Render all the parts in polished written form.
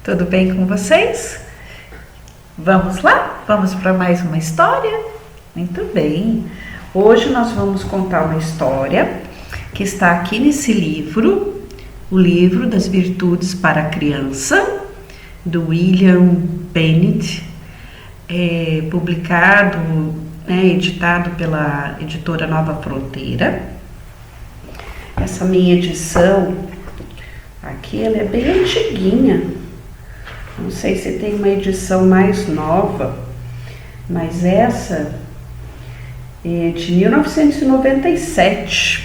Tudo bem com vocês? Vamos lá? Vamos para mais uma história? Muito bem! Hoje nós vamos contar uma história que está aqui nesse livro, o livro das Virtudes para a Criança, do William Bennett, publicado, editado pela editora Nova Fronteira. Essa minha edição aqui, ela é bem antiguinha. Não sei se tem uma edição mais nova, mas essa é de 1997,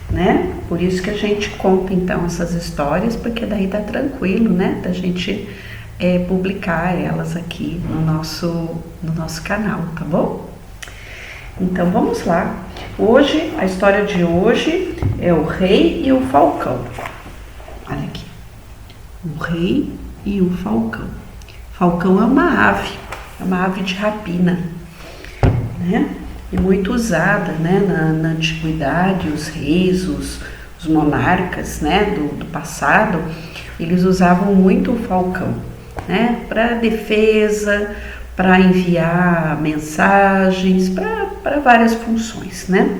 né? Por isso que a gente conta então essas histórias, porque daí dá tranquilo, né? Da gente publicar elas aqui no nosso canal, tá bom? Então vamos lá. Hoje, a história de hoje é o Rei e o Falcão. Olha aqui. O Rei e o Falcão. Falcão é uma ave de rapina, né? E muito usada, né? Na antiguidade, os reis, os monarcas, né? Do passado, eles usavam muito o falcão, né? Para defesa, para enviar mensagens, para várias funções, né?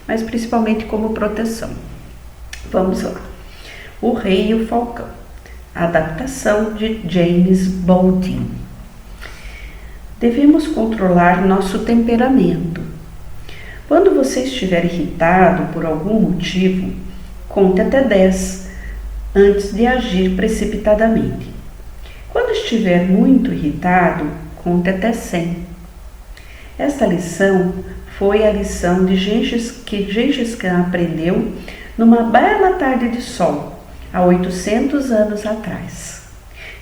Mas principalmente como proteção. Vamos lá. O Rei e o Falcão. Adaptação de James Baldwin. Devemos controlar nosso temperamento. Quando você estiver irritado por algum motivo, conte até 10 antes de agir precipitadamente. Quando estiver muito irritado, conte até 100. Esta lição foi a lição que Gengis Khan aprendeu numa bela tarde de sol, há 800 anos atrás.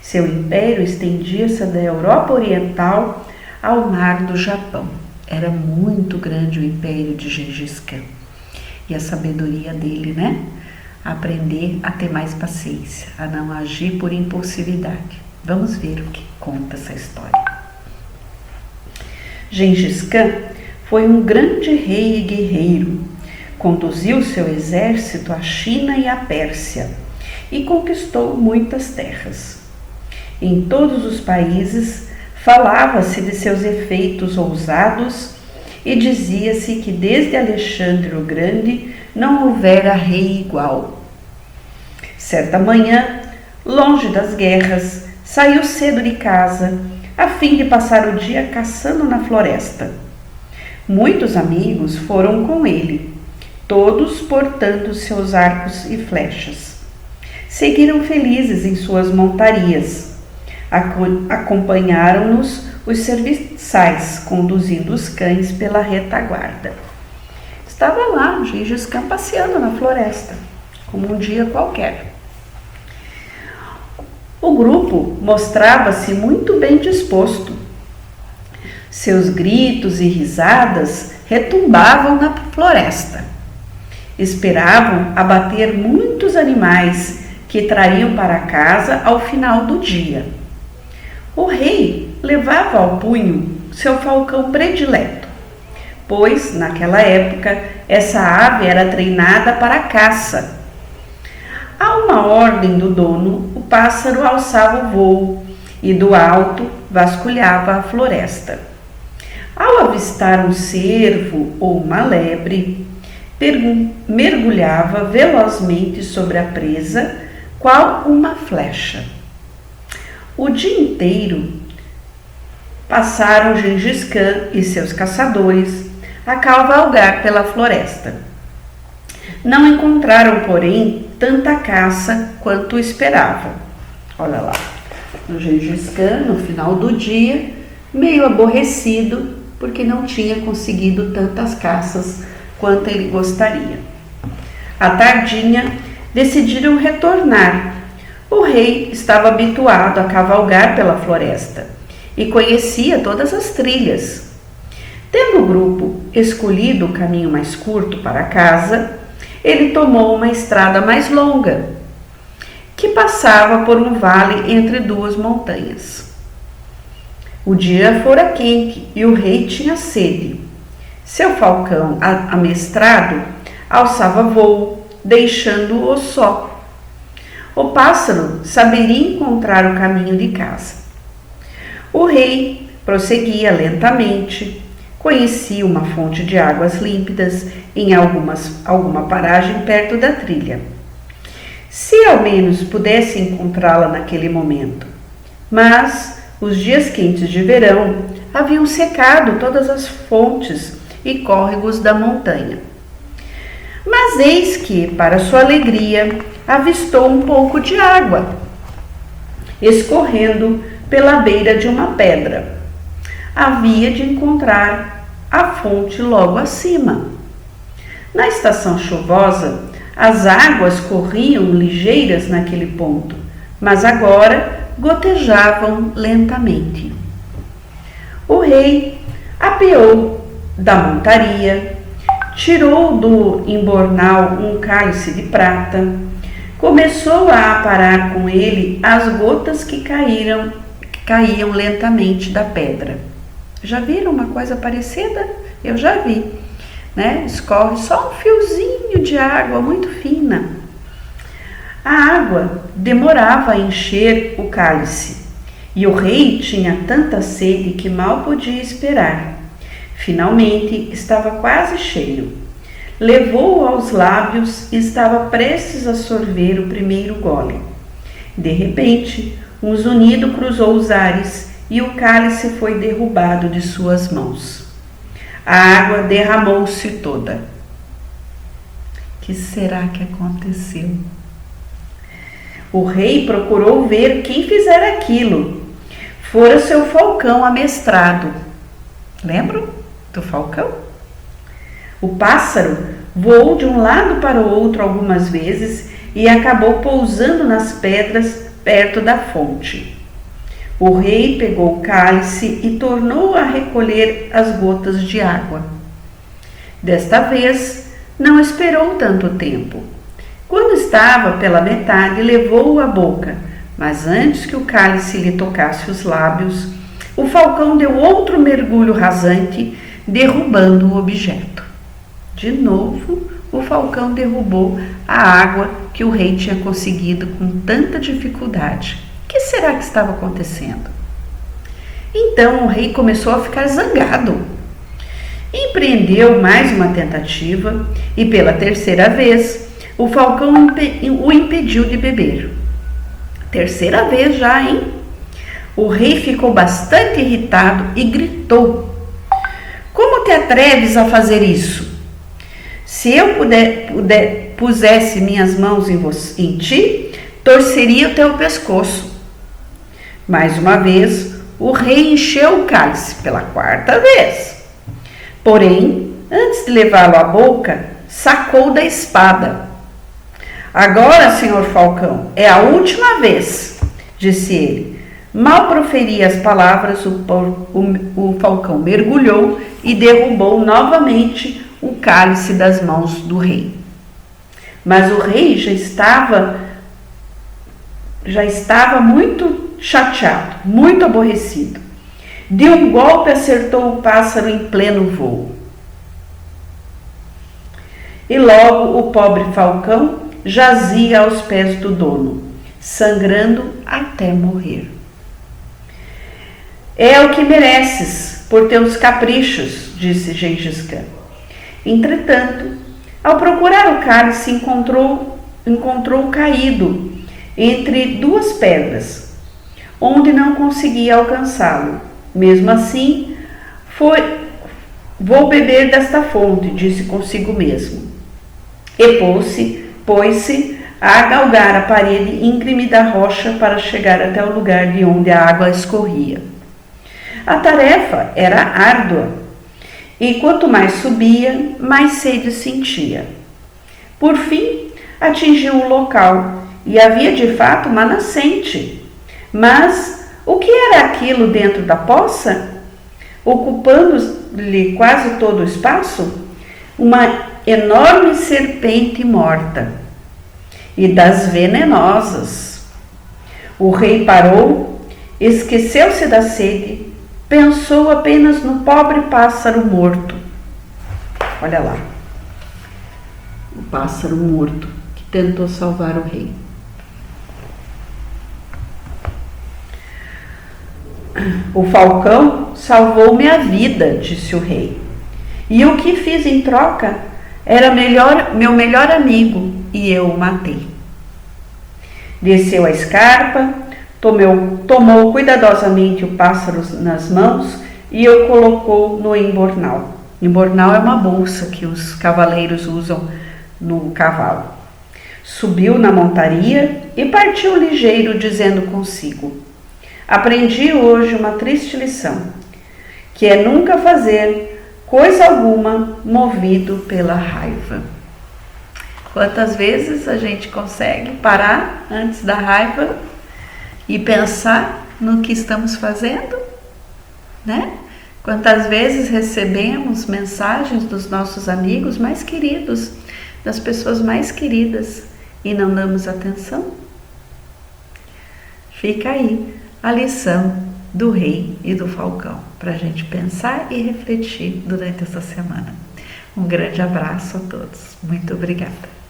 Seu império estendia-se da Europa Oriental ao mar do Japão. Era muito grande o império de Gengis Khan. E a sabedoria dele, né? Aprender a ter mais paciência, a não agir por impulsividade. Vamos ver o que conta essa história. Gengis Khan foi um grande rei e guerreiro. Conduziu seu exército à China e à Pérsia e conquistou muitas terras. Em todos os países falava-se de seus efeitos ousados e dizia-se que desde Alexandre o Grande não houvera rei igual. Certa manhã, longe das guerras, saiu cedo de casa, a fim de passar o dia caçando na floresta. Muitos amigos foram com ele, todos portando seus arcos e flechas. Seguiram felizes em suas montarias. Acompanharam-nos os serviçais, conduzindo os cães pela retaguarda. Estava lá Gengis Khan passeando na floresta, como um dia qualquer. O grupo mostrava-se muito bem disposto. Seus gritos e risadas retumbavam na floresta. Esperavam abater muitos animais que trariam para casa ao final do dia. O rei levava ao punho seu falcão predileto, pois, naquela época, essa ave era treinada para a caça. A uma ordem do dono, o pássaro alçava o voo e do alto vasculhava a floresta. Ao avistar um cervo ou uma lebre, mergulhava velozmente sobre a presa, qual uma flecha. O dia inteiro passaram Gengis Khan e seus caçadores a cavalgar pela floresta. Não encontraram, porém, tanta caça quanto esperavam. Olha lá, o Gengis Khan, no final do dia, meio aborrecido, porque não tinha conseguido tantas caças quanto ele gostaria. À tardinha, decidiram retornar. O rei estava habituado a cavalgar pela floresta e conhecia todas as trilhas. Tendo o grupo escolhido o caminho mais curto para casa, ele tomou uma estrada mais longa, que passava por um vale entre duas montanhas. O dia fora quente e o rei tinha sede. Seu falcão amestrado alçava voo, deixando-o só. o pássaro saberia encontrar o caminho de casa. O rei prosseguia lentamente. Conhecia uma fonte de águas límpidas em alguma paragem perto da trilha. Se ao menos pudesse encontrá-la naquele momento. Mas os dias quentes de verão haviam secado todas as fontes e córregos da montanha. Mas eis que, para sua alegria, avistou um pouco de água, escorrendo pela beira de uma pedra. Havia de encontrar a fonte logo acima. Na estação chuvosa, as águas corriam ligeiras naquele ponto, mas agora gotejavam lentamente. O rei apeou da montaria, tirou do embornal um cálice de prata, começou a aparar com ele as gotas que caíam lentamente da pedra. Já viram uma coisa parecida? Eu já vi, né? Escorre só um fiozinho de água muito fina. A água demorava a encher o cálice e o rei tinha tanta sede que mal podia esperar. Finalmente estava quase cheio. Levou-o aos lábios e estava prestes a sorver o primeiro gole. De repente, um zunido cruzou os ares e o cálice foi derrubado de suas mãos. A água derramou-se toda. Que será que aconteceu? O rei procurou ver quem fizera aquilo. Fora seu falcão amestrado. Lembram do falcão? O pássaro voou de um lado para o outro algumas vezes e acabou pousando nas pedras perto da fonte. O rei pegou o cálice e tornou a recolher as gotas de água. Desta vez, não esperou tanto tempo. Quando estava pela metade, levou-o à boca, mas antes que o cálice lhe tocasse os lábios, o falcão deu outro mergulho rasante, derrubando o objeto. De novo, o falcão derrubou a água que o rei tinha conseguido com tanta dificuldade. O que será que estava acontecendo? Então o rei começou a ficar zangado. Empreendeu mais uma tentativa e, pela terceira vez, o falcão o impediu de beber. Terceira vez já, hein? O rei ficou bastante irritado e gritou: "Como te atreves a fazer isso? Se eu pusesse minhas mãos em ti, torceria o teu pescoço." Mais uma vez, o rei encheu o cálice pela quarta vez. Porém, antes de levá-lo à boca, sacou da espada. "Agora, senhor falcão, é a última vez", disse ele. Mal proferia as palavras, o falcão mergulhou e derrubou novamente o cálice das mãos do rei. Mas o rei já estava muito chateado, muito aborrecido. De um golpe acertou o pássaro em pleno voo. E logo o pobre falcão jazia aos pés do dono, sangrando até morrer. "É o que mereces por teus caprichos", disse Gengis Khan. Entretanto, ao procurar o cálice, encontrou caído entre duas pedras, onde não conseguia alcançá-lo. Mesmo assim, "Vou beber desta fonte", disse consigo mesmo. E pôs-se a galgar a parede íngreme da rocha para chegar até o lugar de onde a água escorria. A tarefa era árdua, e quanto mais subia, mais sede sentia. Por fim, atingiu o local, e havia de fato uma nascente. Mas o que era aquilo dentro da poça? Ocupando-lhe quase todo o espaço? Uma enorme serpente morta, e das venenosas. O rei parou, esqueceu-se da sede, pensou apenas no pobre pássaro morto. Olha lá, o pássaro morto que tentou salvar o rei. O falcão salvou-me a vida, disse o rei. E o que fiz em troca era meu melhor amigo, e eu o matei. Desceu a escarpa, tomou cuidadosamente o pássaro nas mãos e o colocou no embornal. Embornal é uma bolsa que os cavaleiros usam no cavalo. Subiu na montaria e partiu ligeiro, dizendo consigo: aprendi hoje uma triste lição, que é nunca fazer coisa alguma movido pela raiva. Quantas vezes a gente consegue parar antes da raiva e pensar no que estamos fazendo, né? Quantas vezes recebemos mensagens dos nossos amigos mais queridos, das pessoas mais queridas, e não damos atenção? Fica aí a lição do rei e do falcão para a gente pensar e refletir durante essa semana. Um grande abraço a todos. Muito obrigada.